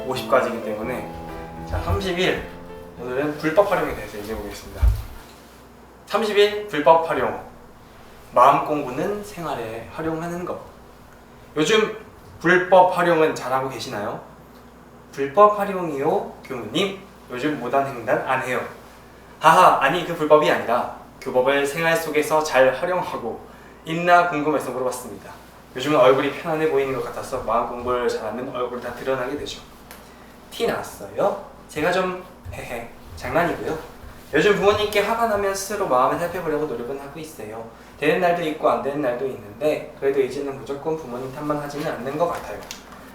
50가지이기 때문에 자 30일 오늘은 불법 활용에 대해서 얘기해 보겠습니다. 30일 불법 활용 마음 공부는 생활에 활용하는 것. 요즘 불법 활용은 잘하고 계시나요? 불법 활용이요 교무님 요즘 무단 횡단 안 해요. 하하 아니 그 불법이 아니라 교법을 생활 속에서 잘 활용하고 있나 궁금해서 물어봤습니다. 요즘은 얼굴이 편안해 보이는 것 같아서 마음 공부를 잘하면 얼굴 다 드러나게 되죠. 티 났어요? 제가 좀 헤헤 장난이고요. 요즘 부모님께 화가 나면 스스로 마음을 살펴보려고 노력은 하고 있어요. 되는 날도 있고 안 되는 날도 있는데 그래도 이제는 무조건 부모님 탓만 하지는 않는 것 같아요.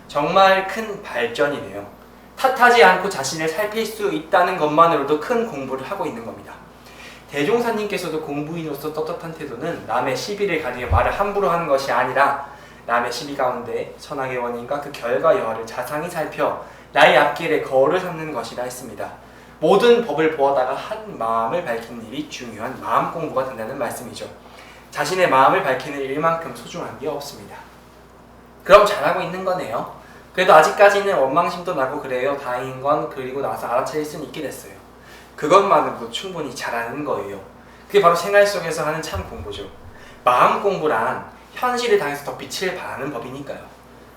정말 큰 발전이네요. 탓하지 않고 자신을 살필 수 있다는 것만으로도 큰 공부를 하고 있는 겁니다. 대종사님께서도 공부인으로서 떳떳한 태도는 남의 시비를 가리며 말을 함부로 하는 것이 아니라 남의 시비 가운데 선악의 원인과 그 결과 여하를 자상히 살펴 나의 앞길에 거울을 삼는 것이라 했습니다. 모든 법을 보아다가 한 마음을 밝히는 일이 중요한 마음 공부가 된다는 말씀이죠. 자신의 마음을 밝히는 일만큼 소중한 게 없습니다. 그럼 잘하고 있는 거네요. 그래도 아직까지는 원망심도 나고 그래요. 다행인 건 그리고 나서 알아차릴 수는 있게 됐어요. 그것만으로도 충분히 잘하는 거예요. 그게 바로 생활 속에서 하는 참 공부죠. 마음 공부란 현실을 당해서 더 빛을 발하는 법이니까요.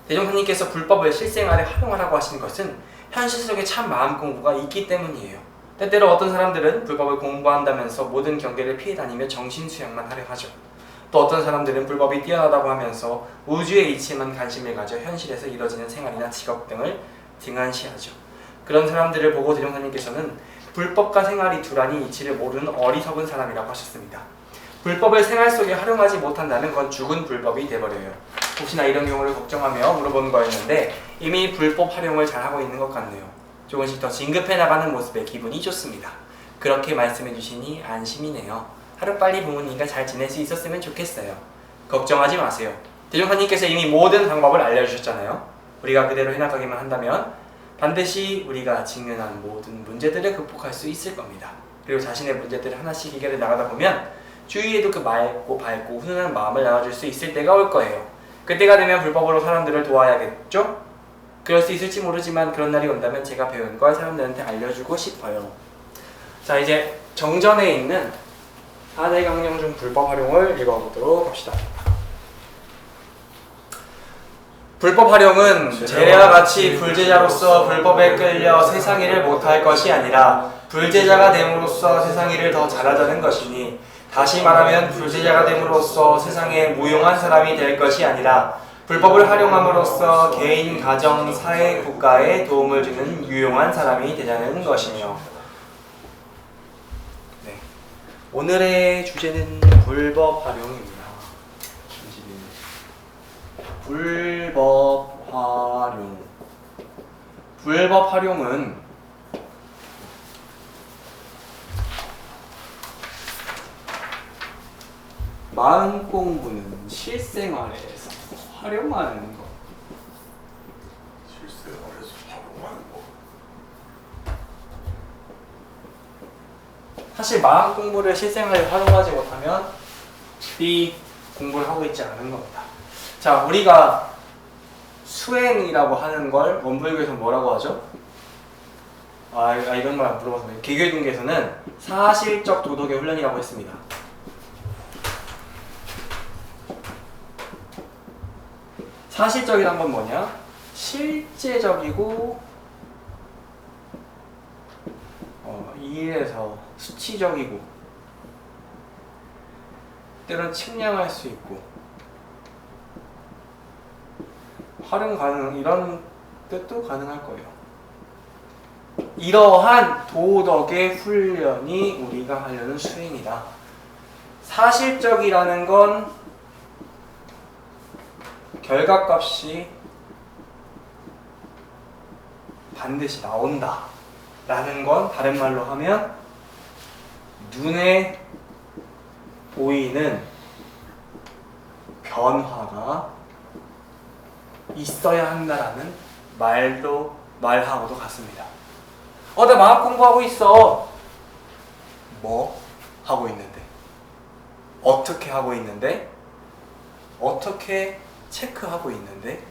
대종사님께서 불법을 실생활에 활용하라고 하시는 것은 현실 속에 참 마음 공부가 있기 때문이에요. 때때로 어떤 사람들은 불법을 공부한다면서 모든 경계를 피해 다니며 정신 수양만 하려 하죠. 또 어떤 사람들은 불법이 뛰어나다고 하면서 우주의 이치에만 관심을 가져 현실에서 이뤄지는 생활이나 직업 등을 등한시하죠. 그런 사람들을 보고 대종사님께서는 불법과 생활이 두란히 이치를 모르는 어리석은 사람이라고 하셨습니다. 불법을 생활 속에 활용하지 못한다면 그건 죽은 불법이 돼버려요. 혹시나 이런 경우를 걱정하며 물어보는 거였는데 이미 불법 활용을 잘하고 있는 것 같네요. 조금씩 더 진급해 나가는 모습에 기분이 좋습니다. 그렇게 말씀해 주시니 안심이네요. 하루빨리 부모님과 잘 지낼 수 있었으면 좋겠어요. 걱정하지 마세요. 대종사님께서 이미 모든 방법을 알려주셨잖아요. 우리가 그대로 해나가기만 한다면 반드시 우리가 직면한 모든 문제들을 극복할 수 있을 겁니다. 그리고 자신의 문제들을 하나씩 해결해 나가다 보면 주위에도 그 맑고 밝고 훈훈한 마음을 나눠줄 수 있을 때가 올 거예요. 그때가 되면 불법으로 사람들을 도와야겠죠? 그럴 수 있을지 모르지만 그런 날이 온다면 제가 배운 걸 사람들한테 알려주고 싶어요. 자 이제 정전에 있는 4대 강령 중 불법 활용을 읽어보도록 합시다. 불법 활용은 재래와 같이 불제자로서 불법에 끌려 세상 일을 못할 것이 아니라 불제자가 됨으로써 세상 일을 더 잘하자는 것이니 다시 말하면 불제자가 됨으로써 세상에 무용한 사람이 될 것이 아니라 불법을 활용함으로써 개인, 가정, 사회, 국가에 도움을 주는 유용한 사람이 되자는 것이며 네. 오늘의 주제는 불법 활용입니다. 불법 활용. 불법 활용은 마음 공부는 실생활에서 활용하는 것. 실생활에서 활용하는 거. 사실 마음 공부를 실생활에 활용하지 못하면 이 공부를 하고 있지 않은 겁니다. 자, 우리가 수행이라고 하는 걸 원불교에서 뭐라고 하죠? 이런 걸 안 물어봤어요. 개교동계에서는 사실적 도덕의 훈련이라고 했습니다. 사실적이란 건 뭐냐? 실제적이고 일에서 수치적이고 때로는 측량할 수 있고 활용 가능 이런 뜻도 가능할 거예요. 이러한 도덕의 훈련이 우리가 하려는 수행이다. 사실적이라는 건 결과값이 반드시 나온다 라는 건 다른 말로 하면 눈에 보이는 변화가 있어야 한다라는 말하고도 같습니다. 나 마음 공부하고 있어. 뭐? 하고 있는데 어떻게 하고 있는데 어떻게 체크하고 있는데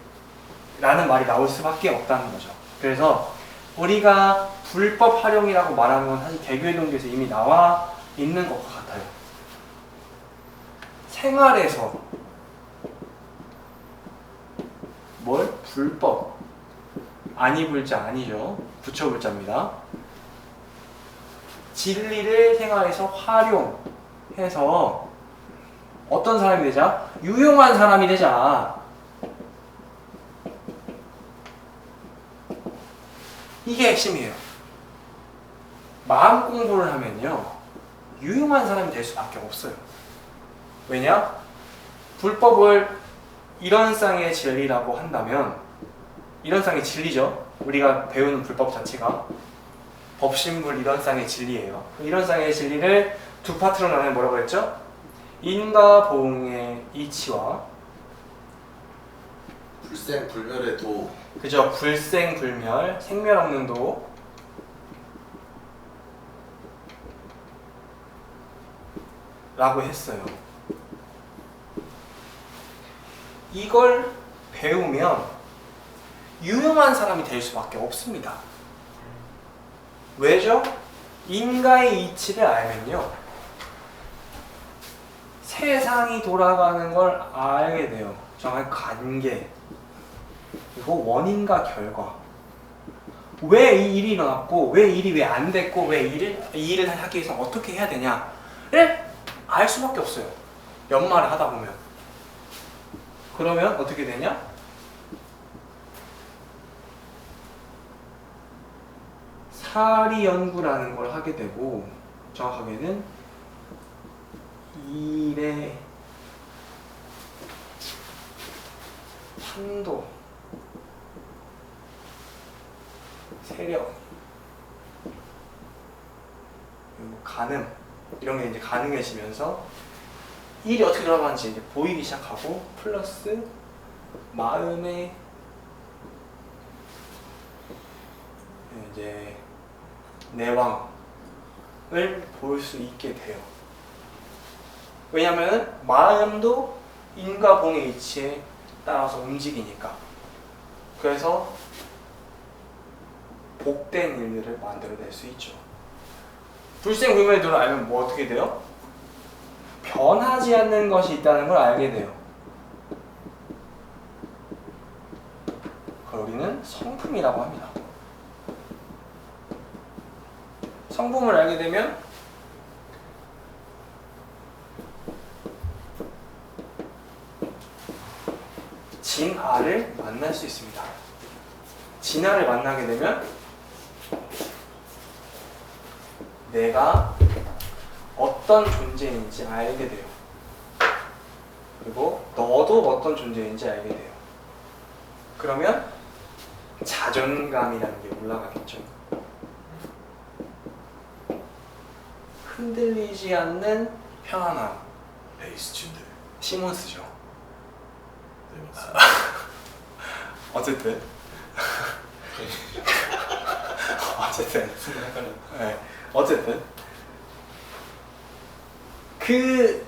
라는 말이 나올 수밖에 없다는 거죠. 그래서 우리가 불법 활용이라고 말하는 건 사실 개교의 동기에서 이미 나와 있는 것과 같아요. 생활에서 뭘? 불법. 아니불자 아니죠. 붙여불자입니다. 진리를 생활에서 활용해서 어떤 사람이 되자? 유용한 사람이 되자. 이게 핵심이에요. 마음 공부를 하면요, 유용한 사람이 될 수밖에 없어요. 왜냐? 불법을 이런 쌍의 진리라고 한다면, 이런 쌍의 진리죠. 우리가 배우는 불법 자체가 법신불 이런 쌍의 진리예요. 이런 쌍의 진리를 두 파트로 나누면 뭐라고 했죠? 인과 보응의 이치와 불생불멸의 도. 그죠? 불생불멸, 생멸 없는 도. 라고 했어요. 이걸 배우면 유용한 사람이 될 수밖에 없습니다. 왜죠? 인과의 이치를 알면요, 세상이 돌아가는 걸 알게 돼요. 정말 관계, 그리고 원인과 결과. 왜 이 일이 일어났고, 왜 이 일이 왜 안 됐고, 왜 이 일을 하기 위해서 어떻게 해야 되냐를 알 수밖에 없어요. 연말을 하다 보면. 그러면 어떻게 되냐? 사리 연구라는 걸 하게 되고, 정확하게는 일의 판도, 세력, 그리고 가늠, 이런 게 이제 가능해지면서 일이 어떻게 돌아가는지 이제 보이기 시작하고, 플러스 마음의 이제 내왕을 볼 수 있게 돼요. 왜냐하면 마음도 인과 봉의 이치에 따라서 움직이니까. 그래서 복된 일들을 만들어낼 수 있죠. 불생불멸의 도를 알면 뭐 어떻게 돼요? 변하지 않는 것이 있다는 걸 알게 돼요. 그걸 우리는 성품이라고 합니다. 성품을 알게 되면 진아를 만날 수 있습니다. 진아를 만나게 되면 내가 어떤 존재인지 알게 돼요. 그리고 너도 어떤 존재인지 알게 돼요. 그러면 자존감이라는 게 올라가겠죠. 흔들리지 않는 편안함. 베이스 춘들. 시몬스죠. 네, 맞습니다. 어쨌든 순간 헷갈려. 네. 어쨌든 그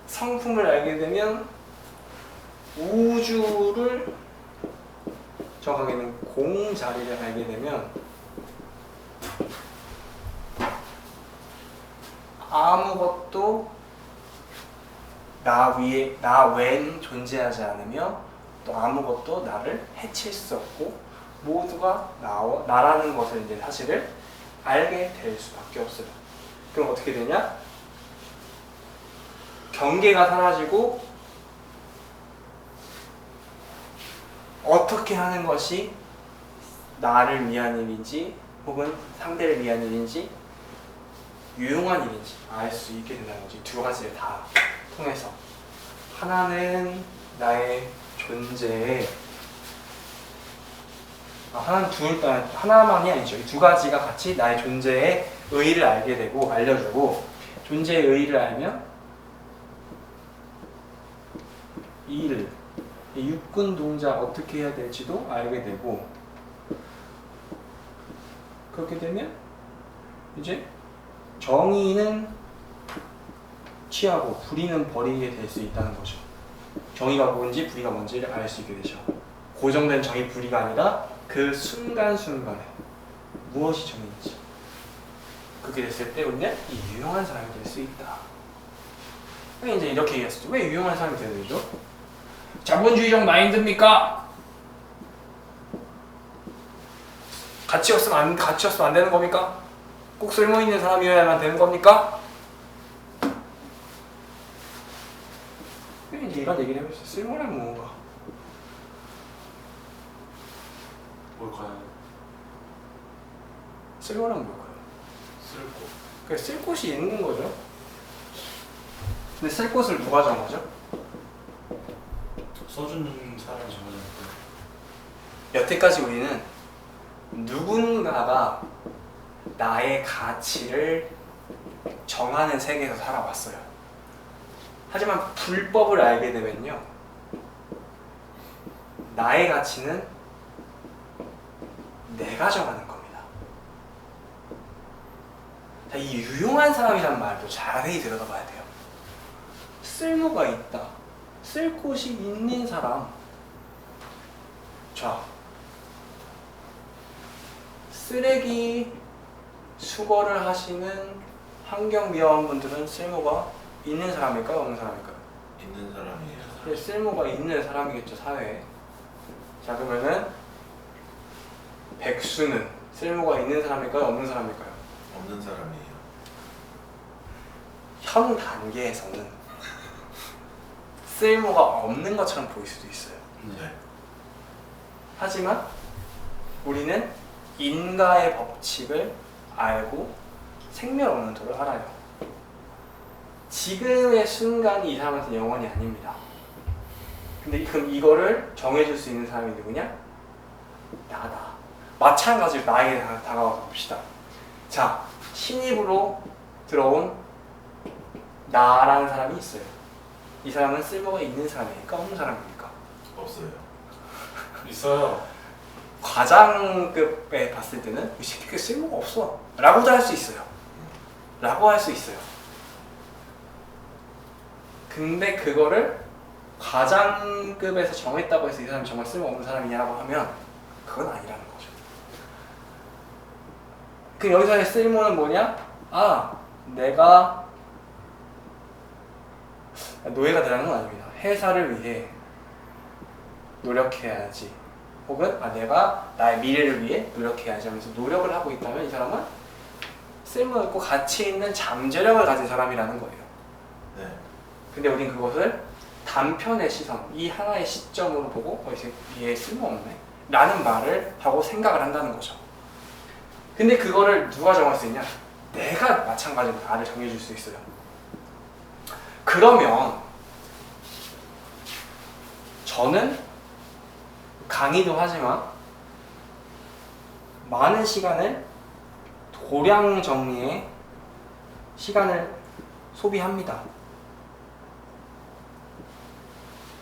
성품을 알게 되면 우주를, 정확하게는 공자리를 알게 되면 아무것도 나 외엔 존재하지 않으며 또 아무것도 나를 해칠 수 없고 모두가 나라는 것을 이제 사실을 알게 될 수밖에 없어요. 그럼 어떻게 되냐? 경계가 사라지고 어떻게 하는 것이 나를 위한 일인지 혹은 상대를 위한 일인지 유용한 일인지 알 수 있게 된다는 거지. 두 가지를 다 통해서 하나는 나의 존재에 하나만이 아니죠. 이 두 가지가 같이 나의 존재의 의의를 알게 되고 알려주고, 존재의 의의를 알면 이 육군 동작 어떻게 해야 될지도 알게 되고, 그렇게 되면 이제 정의는 취하고 불의는 버리게 될 수 있다는 거죠. 정의가 뭔지 불의가 뭔지를 알 수 있게 되죠. 고정된 정의 불의가 아니라 그 순간순간에 무엇이 정해진지. 그렇게 됐을 때 우리는 이 유용한 사람이 될 수 있다. 이제 이렇게 얘기했을 때 왜 유용한 사람이 되는 거죠? 자본주의적 마인드입니까? 가치 없으면 안 되는 겁니까? 꼭 쓸모 있는 사람이어야만 되는 겁니까? 이제 이런 얘기를 해보세요. 쓸모란 무엇인가? 뭘까요? 쓸모란 뭘까요? 쓸고. 그러니까 쓸 곳이 있는 거죠. 근데 쓸 곳을 누가 정하죠? 써주는 사람이 정해졌고. 여태까지 우리는 누군가가 나의 가치를 정하는 세계에서 살아왔어요. 하지만 불법을 알게 되면요, 나의 가치는 내가 정하는 겁니다. 자, 이 유용한 사람이란 말도 자세히 들여다봐야 돼요. 쓸모가 있다, 쓸 곳이 있는 사람. 자, 쓰레기 수거를 하시는 환경미화원분들은 쓸모가 있는 사람일까요? 없는 사람일까요? 있는 사람이에요. 네, 쓸모가 있는 사람이겠죠, 사회에. 자, 그러면은 백수는 쓸모가 있는 사람일까요? 없는 사람일까요? 없는 사람이에요. 현 단계에서는 쓸모가 없는 것처럼 보일 수도 있어요. 네. 하지만 우리는 인과의 법칙을 알고 생멸없는도를 알아요. 지금의 순간이 이 사람한테는 영원이 아닙니다. 근데 그럼 이거를 정해줄 수 있는 사람이 누구냐? 나다. 마찬가지로 나에게 다가와 봅시다. 자, 신입으로 들어온 나라는 사람이 있어요. 이 사람은 쓸모가 있는 사람입니까? 없는 사람입니까? 없어요. 있어요. 과장급에 봤을 때는 이 새끼가 쓸모가 없어 라고도 할 수 있어요. 라고 할 수 있어요. 근데 그거를 과장급에서 정했다고 해서 이 사람이 정말 쓸모없는 사람이냐라고 하면 그건 아니라는 거죠. 그럼 여기서의 쓸모는 뭐냐? 아, 내가 노예가 되라는 건 아닙니다. 회사를 위해 노력해야지. 혹은 내가 나의 미래를 위해 노력해야지 하면서 노력을 하고 있다면 이 사람은 쓸모있고 가치 있는 잠재력을 가진 사람이라는 거예요. 네. 근데 우린 그것을 단편의 시선, 이 하나의 시점으로 보고 얘 쓸모없네 라는 말을 하고 생각을 한다는 거죠. 근데 그거를 누가 정할 수 있냐? 내가 마찬가지로 나를 정해줄 수 있어요. 그러면 저는 강의도 하지만 많은 시간을 도량 정리에 시간을 소비합니다.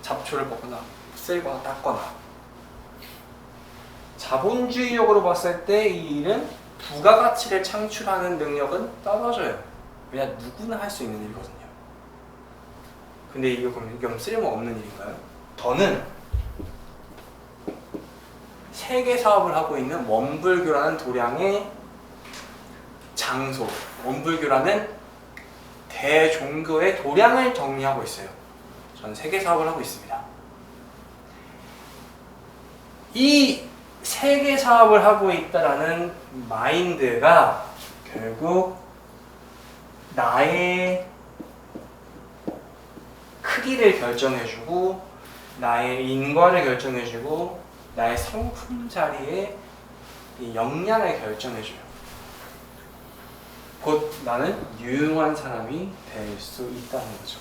잡초를 뽑거나 쓸거나 닦거나. 자본주의적으로 봤을 때 이 일은 부가가치를 창출하는 능력은 떨어져요. 왜냐, 누구나 할 수 있는 일이거든요. 근데 이게 그럼 쓸모없는 일인가요? 저는 세계 사업을 하고 있는 원불교라는 도량의 장소, 원불교라는 대종교의 도량을 정리하고 있어요. 저는 세계 사업을 하고 있습니다. 이 세계 사업을 하고 있다라는 마인드가 결국 나의 크기를 결정해주고 나의 인과를 결정해주고 나의 성품 자리에 이 역량을 결정해줘요. 곧 나는 유용한 사람이 될 수 있다는 거죠.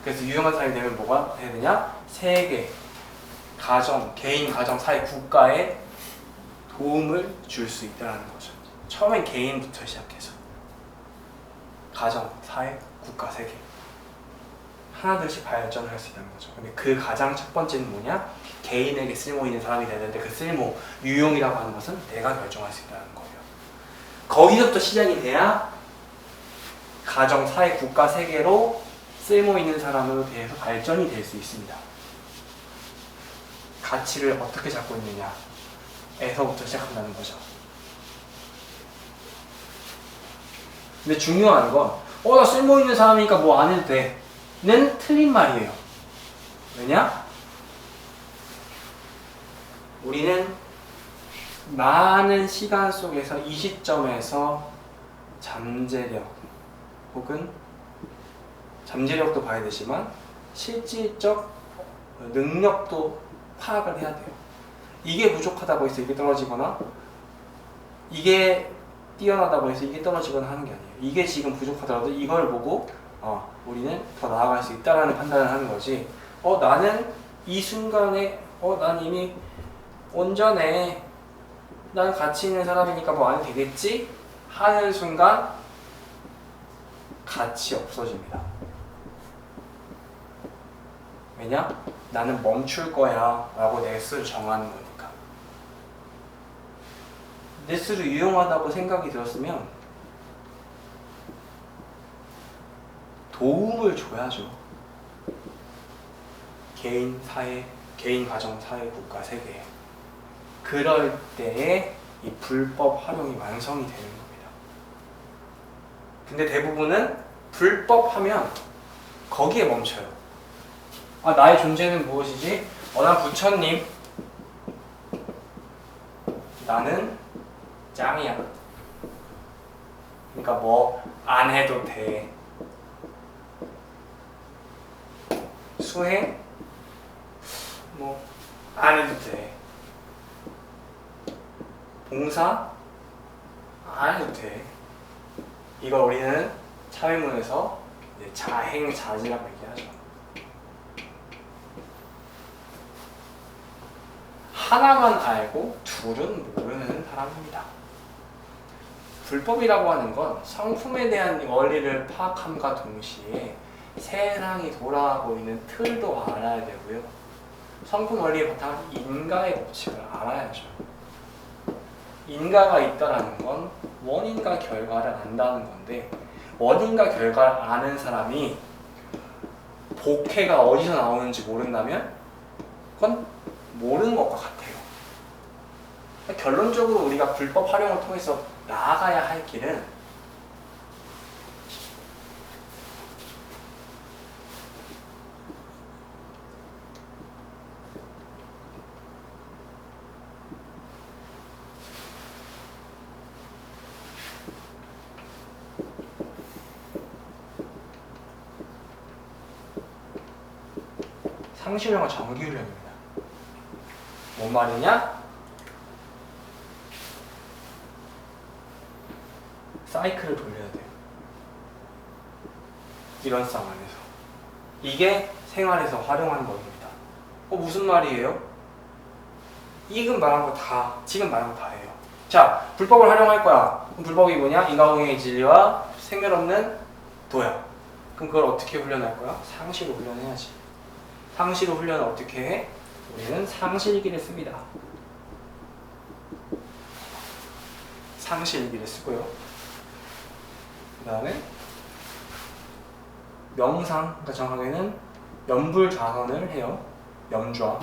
그래서 유용한 사람이 되면 뭐가 해야 되냐? 세계, 가정, 개인, 가정, 사회, 국가에 도움을 줄 수 있다는 거죠. 처음엔 개인부터 시작해서 가정, 사회, 국가, 세계 하나둘씩 발전을 할 수 있다는 거죠. 근데 그 가장 첫 번째는 뭐냐? 개인에게 쓸모 있는 사람이 되는데 그 쓸모, 유용이라고 하는 것은 내가 결정할 수 있다는 거예요. 거기서부터 시작이 돼야 가정, 사회, 국가, 세계로 쓸모 있는 사람으로 대해서 발전이 될 수 있습니다. 가치를 어떻게 잡고 있느냐? 에서부터 시작한다는 거죠. 근데 중요한 건 나 쓸모있는 사람이니까 뭐 안 해도 돼 는 틀린 말이에요. 왜냐? 우리는 많은 시간 속에서 이 시점에서 잠재력 혹은 잠재력도 봐야 되지만 실질적 능력도 파악을 해야 돼요. 이게 부족하다고 해서 이게 떨어지거나 이게 뛰어나다고 해서 이게 떨어지거나 하는 게 아니에요. 이게 지금 부족하더라도 이걸 보고 우리는 더 나아갈 수 있다라는 판단을 하는 거지. 나는 이 순간에 난 이미 온전해. 난 가치 있는 사람이니까 뭐 안 해도 되겠지? 하는 순간 가치 없어집니다. 왜냐? 나는 멈출 거야 라고 내 스스로 정하는 거니까. 내 스스로 유용하다고 생각이 들었으면 도움을 줘야죠. 개인, 사회, 개인, 가정, 사회, 국가, 세계에. 그럴 때에 이 불법 활용이 완성이 되는 겁니다. 근데 대부분은 불법하면 거기에 멈춰요. 나의 존재는 무엇이지? 난 부처님. 나는 짱이야. 그러니까 뭐 안 해도 돼. 수행? 뭐 안 해도 돼. 봉사? 안 해도 돼. 이거 우리는 차회문에서 자행자지라고 얘기하죠. 하나만 알고 둘은 모르는 사람입니다. 불법이라고 하는 건 성품에 대한 원리를 파악함과 동시에 세상이 돌아가고 있는 틀도 알아야 되고요. 성품 원리의 바탕은 인과의 법칙을 알아야죠. 인과가 있다라는 건 원인과 결과를 안다는 건데, 원인과 결과를 아는 사람이 복해가 어디서 나오는지 모른다면 그건 모르는 것과 같아요. 결론적으로 우리가 불법 활용을 통해서 나아가야 할 길은 상실형과 정기훈련입니다. 뭔 말이냐? 사이클을 돌려야 돼요. 이런 상황에서. 이게 생활에서 활용하는 법입니다. 무슨 말이에요? 지금 말한 거 다예요. 자, 불법을 활용할 거야. 그럼 불법이 뭐냐? 인과응행의 진리와 생멸 없는 도야. 그럼 그걸 어떻게 훈련할 거야? 상시로 훈련해야지. 상시로 훈련을 어떻게 해? 우리는 상실기를 씁니다. 상실기를 쓰고요. 그 다음에 명상, 그러니까 정확하게는 염불좌선을 해요. 염좌.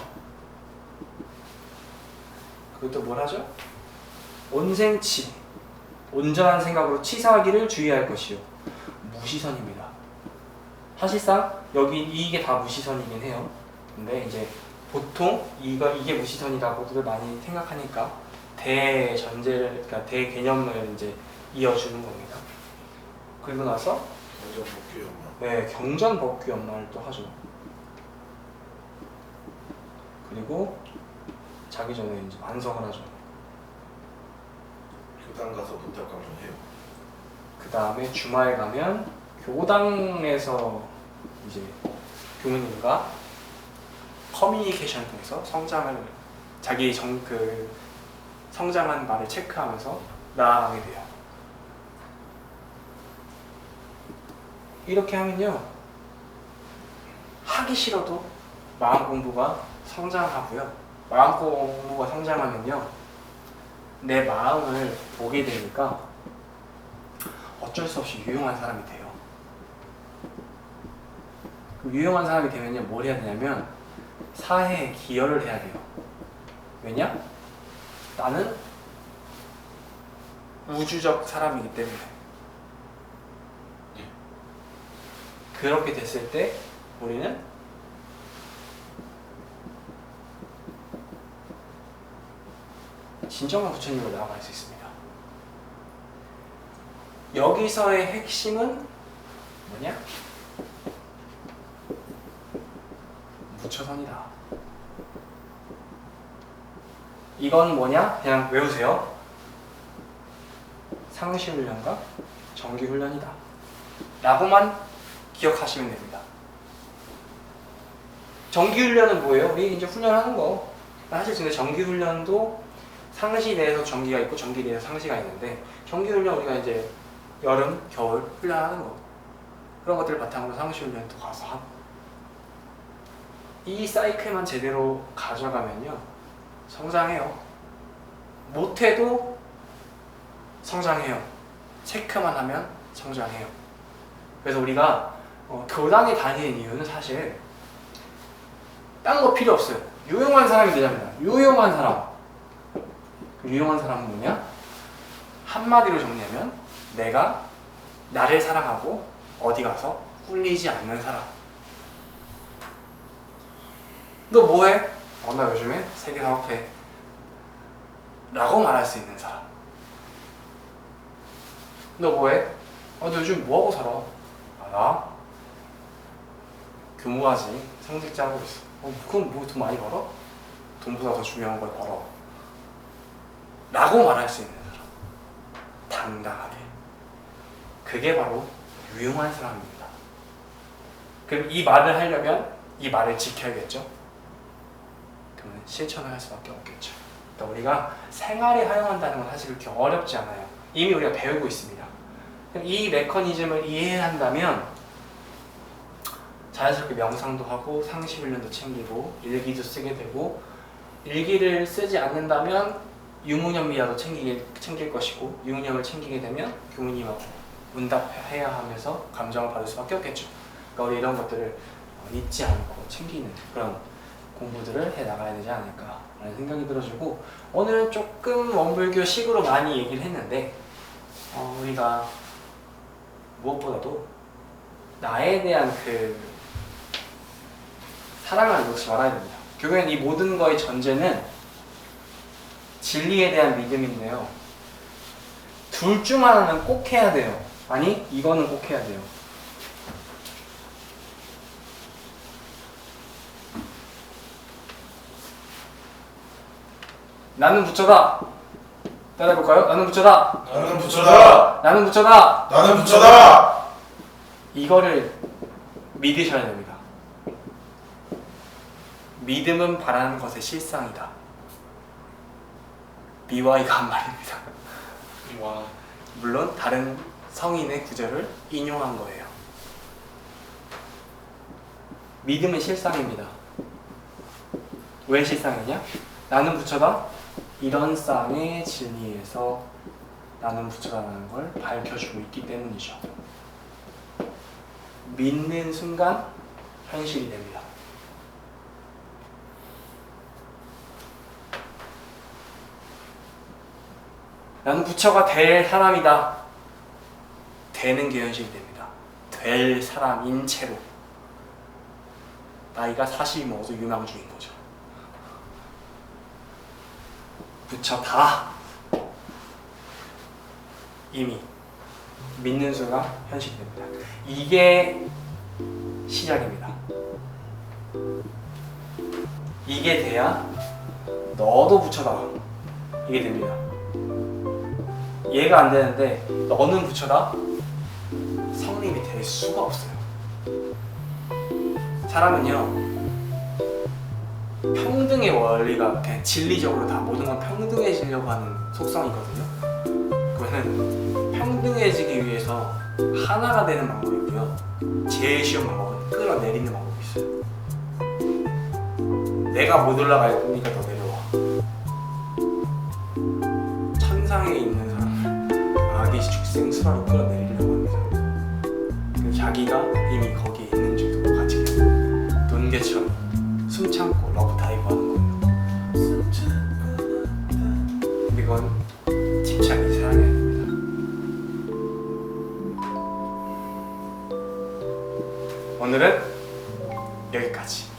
그것도 뭘 하죠? 온생치, 온전한 생각으로 치사하기를 주의할 것이요. 무시선입니다. 사실상 여기 이게 다 무시선이긴 해요. 근데 이제 보통 이게 무시선이라고들 많이 생각하니까 대전제를, 그러니까 대개념을 이제 이어주는 겁니다. 그리고 나서 경전법규연마를 또 하죠. 그리고 자기 전에 이제 반성을 하죠. 교당 가서 문탁 강론해요. 그 다음에 주말에 가면 교당에서 이제 교무님과 커뮤니케이션을 통해서 자기 성장한 말을 체크하면서 나아가게 돼요. 이렇게 하면요, 하기 싫어도 마음 공부가 성장하고요. 마음 공부가 성장하면요, 내 마음을 보게 되니까 어쩔 수 없이 유용한 사람이 돼요. 유용한 사람이 되면요, 뭘 해야 되냐면 사회에 기여를 해야 돼요. 왜냐? 나는 우주적 사람이기 때문에. 그렇게 됐을 때 우리는 진정한 부처님으로 나아갈 수 있습니다. 여기서의 핵심은 뭐냐? 무처선이다. 이건 뭐냐? 그냥 외우세요. 상시훈련과 정기훈련이다 라고만 기억하시면 됩니다. 정기훈련은 뭐예요? 우리 이제 훈련하는 거. 사실 근데 정기훈련도 상시 내에서 정기가 있고 정기 내에서 상시가 있는데, 정기훈련 우리가 이제 여름, 겨울 훈련하는 거, 그런 것들을 바탕으로 상시훈련도 가서 하고, 이 사이클만 제대로 가져가면요 성장해요. 못해도 성장해요. 체크만 하면 성장해요. 그래서 우리가 교단에 다니는 이유는 사실 딴 거 필요 없어요. 유용한 사람이 되자입니다. 유용한 사람. 유용한 사람은 뭐냐? 한마디로 정리하면 내가 나를 사랑하고 어디 가서 꿀리지 않는 사람. 너 뭐해? 나 요즘에 세계 사업해 라고 말할 수 있는 사람. 너 뭐해? 너 요즘 뭐하고 살아? 나 교무하지. 성직자 하고 있어. 그럼 뭐 돈 많이 벌어? 돈보다 더 중요한 걸 벌어 라고 말할 수 있는 사람. 당당하게. 그게 바로 유용한 사람입니다. 그럼 이 말을 하려면 이 말을 지켜야겠죠? 그러면 실천을 할 수밖에 없겠죠. 그러니까 우리가 생활에 활용한다는 건 사실 그렇게 어렵지 않아요. 이미 우리가 배우고 있습니다. 그럼 이 메커니즘을 이해한다면 자연스럽게 명상도 하고 상시훈련도 챙기고 일기도 쓰게 되고, 일기를 쓰지 않는다면 유무념이라도 챙길 것이고, 유무념을 챙기게 되면 교무님하고 문답해야 하면서 감정을 받을 수밖에 없겠죠. 그러니까 우리 이런 것들을 잊지 않고 챙기는 그런 공부들을 해 나가야 되지 않을까 라는 생각이 들어지고, 오늘은 조금 원불교 식으로 많이 얘기를 했는데 우리가 무엇보다도 나에 대한 그 사랑을 놓지 말아야 됩니다. 결국엔 이 모든 거의 전제는 진리에 대한 믿음인데요, 둘 중 하나는 꼭 해야 돼요. 아니, 이거는 꼭 해야 돼요. 나는 부처다. 따라해볼까요? 나는 부처다. 나는 부처다. 나는 부처다. 나는 부처다. 이거를 믿으셔야 됩니다. 믿음은 바라는 것의 실상이다. 미와이가 한 말입니다. 와. 물론 다른 성인의 구절을 인용한 거예요. 믿음은 실상입니다. 왜 실상이냐? 나는 부처다. 이런 쌍의 진리에서 나는 부처라는 걸 밝혀주고 있기 때문이죠. 믿는 순간 현실이 됩니다. 나는 부처가 될 사람이다. 되는 게 현실이 됩니다. 될 사람인 채로. 나이가 40이 먹어서 유망주인 거죠. 부처다. 이미 믿는 순간 현실이 됩니다. 이게 시작입니다. 이게 돼야 너도 부처다. 이게 됩니다. 이해가 안 되는데 너는 부처다? 성님이 될 수가 없어요. 사람은요, 평등의 원리가 그냥 진리적으로 다 모든 건 평등해지려고 하는 속성이거든요. 그러면 평등해지기 위해서 하나가 되는 방법이 있고요, 제일 쉬운 방법은 끌어내리는 방법이 있어요. 내가 못 올라갈 거니까 너 내려와. 천상에 있는 사람을 아기 축생수라로 끌어내리려고 합니다. 자기가 이미 거기에 있는 줄도 같이 논개처럼 숨 참고 러브 다이브 하는 거예요. 건 집착이 사랑해야 됩니다. 오늘은 여기까지.